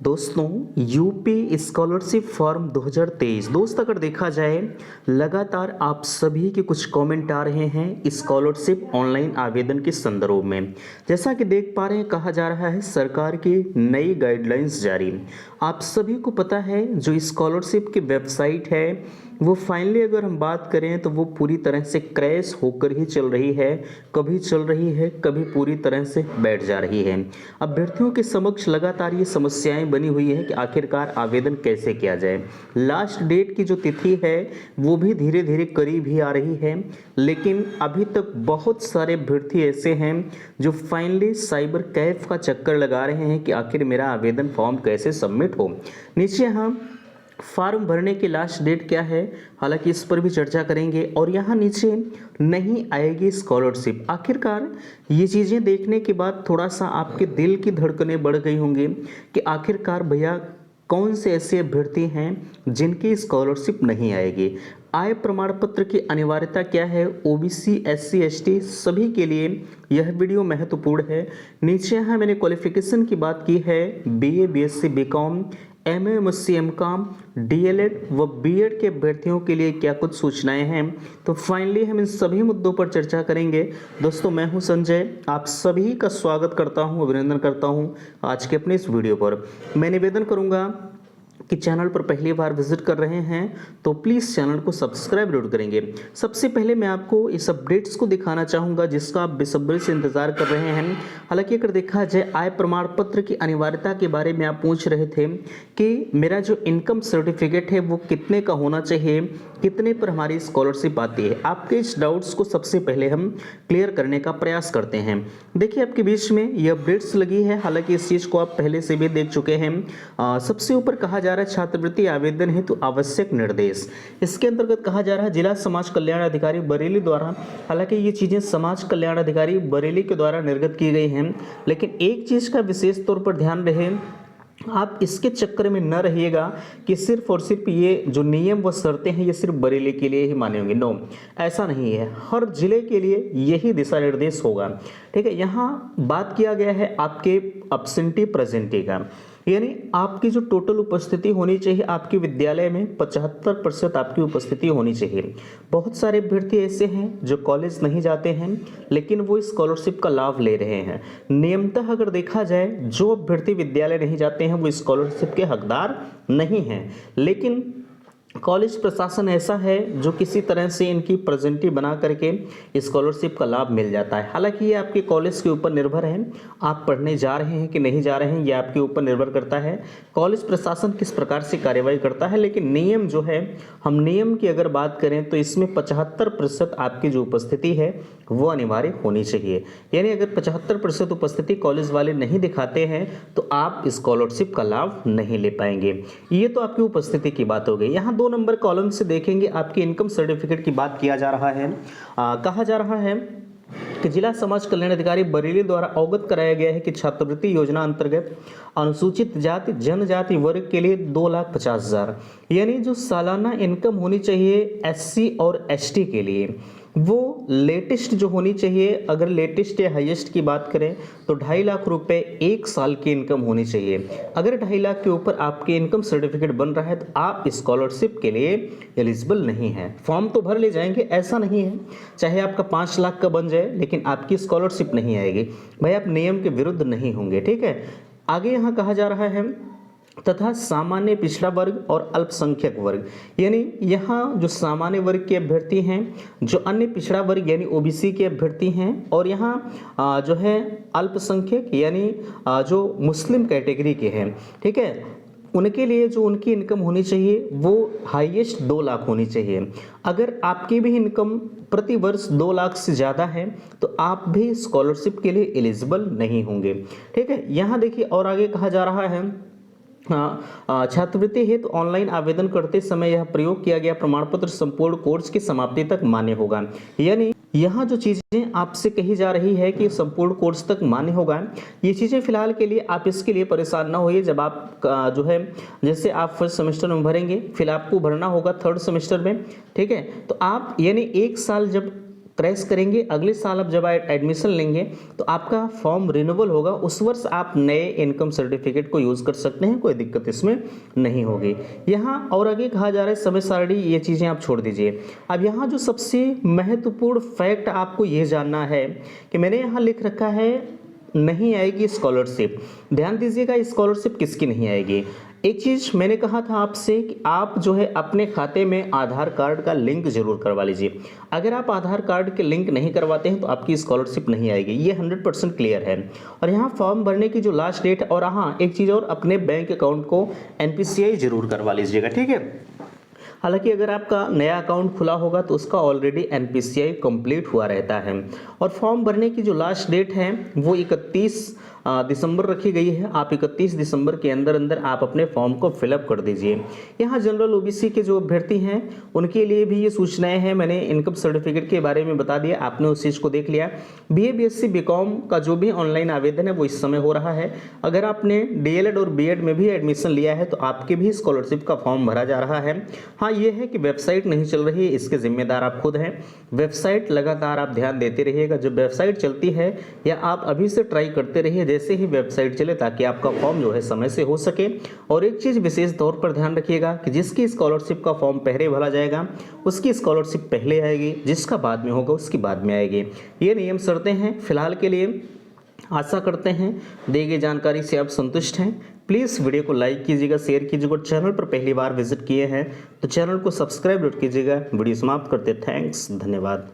दोस्तों UP scholarship form 2023 दोस्त अगर देखा जाए लगातार आप सभी के कुछ कमेंट आ रहे हैं स्कॉलरशिप ऑनलाइन आवेदन के संदर्भ में। जैसा कि देख पा रहे हैं कहा जा रहा है सरकार की नई गाइडलाइंस जारी। आप सभी को पता है जो स्कॉलरशिप की वेबसाइट है वो फाइनली अगर हम बात करें तो वो पूरी तरह से क्रैश होकर ही चल रही है, कभी चल रही है कभी पूरी तरह से बैठ जा रही है। अभ्यर्थियों के समक्ष लगातार ये समस्याएं बनी हुई है कि आखिरकार आवेदन कैसे किया जाए। लास्ट डेट की जो तिथि है वो भी धीरे धीरे करीब ही आ रही है, लेकिन अभी तक बहुत सारे अभ्यर्थी ऐसे हैं जो फाइनली साइबर कैफ का चक्कर लगा रहे हैं कि आखिर मेरा आवेदन फॉर्म कैसे सबमिट हो। नीचे हम फॉर्म भरने की लास्ट डेट क्या है, हालांकि इस पर भी चर्चा करेंगे। और यहाँ नीचे नहीं आएगी स्कॉलरशिप, आखिरकार ये चीज़ें देखने के बाद थोड़ा सा आपके दिल की धड़कनें बढ़ गई होंगी कि आखिरकार भैया कौन से ऐसे अभ्यर्थी हैं जिनकी स्कॉलरशिप नहीं आएगी। आय प्रमाण पत्र की अनिवार्यता क्या है, ओबीसी एससी एसटी सभी के लिए यह वीडियो महत्वपूर्ण है। नीचे यहाँ मैंने क्वालिफिकेशन की बात की है, BA BSc BCom MA MSc MCom DElEd व बीएड के अभ्यर्थियों के लिए क्या कुछ सूचनाएं हैं, तो फाइनली हम इन सभी मुद्दों पर चर्चा करेंगे। दोस्तों मैं हूं संजय, आप सभी का स्वागत करता हूं, अभिनंदन करता हूं आज के अपने इस वीडियो पर। मैं निवेदन करूंगा कि चैनल पर पहली बार विजिट कर रहे हैं तो प्लीज़ चैनल को सब्सक्राइब जरूर करेंगे। सबसे पहले मैं आपको इस अपडेट्स को दिखाना चाहूँगा जिसका आप बेसब्री से इंतज़ार कर रहे हैं। हालांकि अगर देखा जाए आय प्रमाण पत्र की अनिवार्यता के बारे में आप पूछ रहे थे कि मेरा जो इनकम सर्टिफिकेट है वो कितने का होना चाहिए, कितने पर हमारी स्कॉलरशिप आती है। आपके इस डाउट्स को सबसे पहले हम क्लियर करने का प्रयास करते हैं। देखिए आपके बीच में ये अपडेट्स लगी है, हालांकि इस चीज़ को आप पहले से भी देख चुके हैं। सबसे ऊपर कहा जा रहा है छात्रवृत्ति आवेदन हेतु आवश्यक निर्देश। इसके अंतर्गत कहा जा रहा है जिला समाज कल्याण अधिकारी बरेली द्वारा, हालांकि ये चीज़ें समाज कल्याण अधिकारी बरेली के द्वारा निर्गत की गई हैं, लेकिन एक चीज़ का विशेष तौर पर ध्यान रहे, आप इसके चक्कर में न रहिएगा कि सिर्फ और सिर्फ ये जो नियम व शर्तें हैं ये सिर्फ बरेली के लिए ही माने होंगे। नो, ऐसा नहीं है, हर जिले के लिए यही दिशा निर्देश होगा। ठीक है, यहाँ बात किया गया है आपके एब्सेंटी प्रेजेंटी का, यानी आपकी जो टोटल उपस्थिति होनी चाहिए आपके विद्यालय में 75% आपकी उपस्थिति होनी चाहिए। बहुत सारे अभ्यर्थी ऐसे हैं जो कॉलेज नहीं जाते हैं लेकिन वो स्कॉलरशिप का लाभ ले रहे हैं। नियमतः अगर देखा जाए जो अभ्यर्थी विद्यालय नहीं जाते हैं वो स्कॉलरशिप के हकदार नहीं हैं, लेकिन कॉलेज प्रशासन ऐसा है जो किसी तरह से इनकी प्रेजेंटी बना करके स्कॉलरशिप का लाभ मिल जाता है। हालांकि ये आपके कॉलेज के ऊपर निर्भर है, आप पढ़ने जा रहे हैं कि नहीं जा रहे हैं ये आपके ऊपर निर्भर करता है, कॉलेज प्रशासन किस प्रकार से कार्यवाही करता है। लेकिन नियम जो है, हम नियम की अगर बात करें तो इसमें 75% आपकी जो उपस्थिति है वो अनिवार्य होनी चाहिए। यानी अगर 75% उपस्थिति कॉलेज वाले नहीं दिखाते हैं तो आप स्कॉलरशिप का लाभ नहीं ले पाएंगे। ये तो आपकी उपस्थिति की बात हो गई। यहाँ 2 नंबर कॉलम से देखेंगे आपके इनकम सर्टिफिकेट की बात किया जा रहा है। कहा जा रहा है कि जिला समाज कल्याण अधिकारी बरेली द्वारा अवगत कराया गया है कि छात्रवृत्ति योजना अंतर्गत अनुसूचित जाति जनजाति वर्ग के लिए 2,50,000 यानी जो सालाना इनकम होनी चाहिए एससी और एसटी के लिए वो लेटेस्ट जो होनी चाहिए, अगर लेटेस्ट या हाईएस्ट की बात करें तो 2.5 लाख रुपए 1 साल की इनकम होनी चाहिए। अगर 2.5 लाख के ऊपर आपके इनकम सर्टिफिकेट बन रहा है तो आप स्कॉलरशिप के लिए एलिजिबल नहीं है। फॉर्म तो भर ले जाएंगे, ऐसा नहीं है चाहे आपका 5 लाख का बन जाए लेकिन आपकी स्कॉलरशिप नहीं आएगी। भाई आप नियम के विरुद्ध नहीं होंगे। ठीक है, आगे यहाँ कहा जा रहा है तथा सामान्य पिछड़ा वर्ग और अल्पसंख्यक वर्ग, यानी यहाँ जो सामान्य वर्ग के अभ्यर्थी हैं, जो अन्य पिछड़ा वर्ग यानी ओबीसी के अभ्यर्थी हैं, और यहाँ जो है अल्पसंख्यक यानी जो मुस्लिम कैटेगरी के हैं, ठीक है, उनके लिए जो उनकी इनकम होनी चाहिए वो हाईएस्ट 2 लाख होनी चाहिए। अगर आपकी भी इनकम प्रति वर्ष 2 लाख से ज़्यादा है तो आप भी स्कॉलरशिप के लिए एलिजिबल नहीं होंगे। ठीक है, यहाँ देखिए और आगे कहा जा रहा है छात्रवृत्ति हेतु ऑनलाइन आवेदन करते समय यह प्रयोग किया गया प्रमाण पत्र संपूर्ण कोर्स की समाप्ति तक मान्य होगा। यानी यहाँ जो चीज़ें आपसे कही जा रही है कि संपूर्ण कोर्स तक मान्य होगा, ये चीज़ें फिलहाल के लिए आप इसके लिए परेशान ना होइए। जब आप जो है जैसे आप फर्स्ट सेमेस्टर में भरेंगे फिर आपको भरना होगा 3rd सेमेस्टर में, ठीक है, तो आप यानी 1 साल जब क्रैश करेंगे, अगले साल आप जब एडमिशन लेंगे तो आपका फॉर्म रिन्यूअल होगा, उस वर्ष आप नए इनकम सर्टिफिकेट को यूज़ कर सकते हैं, कोई दिक्कत इसमें नहीं होगी। यहाँ और आगे कहा जा रहा है समय सारणी, ये चीज़ें आप छोड़ दीजिए। अब यहाँ जो सबसे महत्वपूर्ण फैक्ट आपको ये जानना है कि मैंने यहाँ लिख रखा है नहीं आएगी स्कॉलरशिप। ध्यान दीजिएगा, स्कॉलरशिप किसकी नहीं आएगी। एक चीज़ मैंने कहा था आपसे कि आप जो है अपने खाते में आधार कार्ड का लिंक जरूर करवा लीजिए। अगर आप आधार कार्ड के लिंक नहीं करवाते हैं तो आपकी स्कॉलरशिप नहीं आएगी, ये 100% क्लियर है। और यहाँ फॉर्म भरने की जो लास्ट डेट है, और हाँ एक चीज़ और, अपने बैंक अकाउंट को NPCI जरूर करवा लीजिएगा, ठीक है। हालांकि अगर आपका नया अकाउंट खुला होगा तो उसका ऑलरेडी NPCI कंप्लीट हुआ रहता है। और फॉर्म भरने की जो लास्ट डेट है वो 31 दिसंबर रखी गई है। आप 31 दिसंबर के अंदर आप अपने फॉर्म को फिलअप कर दीजिए। यहाँ जनरल OBC के जो अभ्यर्थी हैं उनके लिए भी ये सूचनाएं हैं। मैंने इनकम सर्टिफिकेट के बारे में बता दिया, आपने उस चीज़ को देख लिया। BA BSc BCom का जो भी ऑनलाइन आवेदन है वो इस समय हो रहा है। अगर आपने DLED और B.Ed में भी एडमिशन लिया है तो आपके भी स्कॉलरशिप का फॉर्म भरा जा रहा है। हाँ ये है कि वेबसाइट नहीं चल रही है, इसके जिम्मेदार आप खुद हैं। वेबसाइट लगातार आप ध्यान देते रहिएगा, जब वेबसाइट चलती है या आप अभी से ट्राई करते रहिए जैसे ही वेबसाइट चले, ताकि आपका फॉर्म जो है समय से हो सके। और एक चीज़ विशेष तौर पर ध्यान रखिएगा कि जिसकी स्कॉलरशिप का फॉर्म पहले भरा जाएगा उसकी स्कॉलरशिप पहले आएगी, जिसका बाद में होगा उसकी बाद में आएगी। ये नियम शर्तें हैं फिलहाल के लिए। आशा करते हैं दी गई जानकारी से आप संतुष्ट हैं। प्लीज़ वीडियो को लाइक कीजिएगा, शेयर कीजिएगा। चैनल पर पहली बार विजिट किए हैं तो चैनल को सब्सक्राइब कीजिएगा। वीडियो समाप्त करते, थैंक्स, धन्यवाद।